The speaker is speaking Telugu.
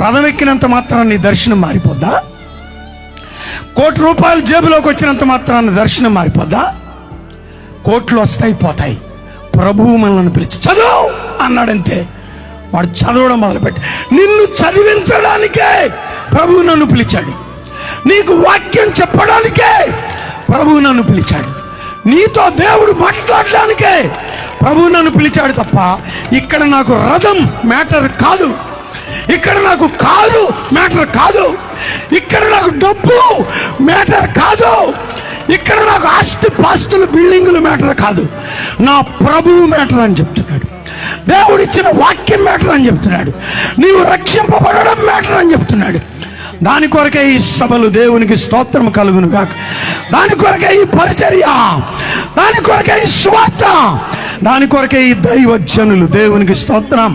రథం ఎక్కినంత మాత్రాన్ని నీ దర్శనం మారిపోద్దా? కోటి రూపాయలు జేబులోకి వచ్చినంత మాత్రాన్ని దర్శనం మారిపోద్దా? కోట్లు వస్తాయి పోతాయి. ప్రభువు మనల్ని పిలిచి చదువు అన్నాడంతే. వాడు చదవడం మొదలుపెట్టి, నిన్ను చదివించడానికే ప్రభువు నన్ను పిలిచాడు. నీకు వాక్యం చెప్పడానికే ప్రభువు నన్ను పిలిచాడు. నీతో దేవుడు మాట్లాడడానికే ప్రభువు నన్ను పిలిచాడు తప్ప ఇక్కడ నాకు రథం మ్యాటర్ కాదు, ఇక్కడ నాకు కాదు మ్యాటర్ కాదు, ఇక్కడ నాకు డబ్బు మ్యాటర్ కాదు, ఇక్కడ నాకు ఆస్తి పాస్తులు బిల్డింగులు మ్యాటర్ కాదు. నా ప్రభువు మ్యాటర్ అని చెప్తున్నాడు. దేవుడిచ్చిన వాక్యం మ్యాటర్ అని చెప్తున్నాడు. నీవు రక్షింపబడడం మ్యాటర్ అని చెప్తున్నాడు. దాని కొరకే ఈ సభలు, దేవునికి స్తోత్రం కలుగును గాక. దాని కొరకే ఈ పరిచర్య, దాని కొరకే ఈ స్వార్థ, దాని కొరకే ఈ దైవజనులు, దేవునికి స్తోత్రం.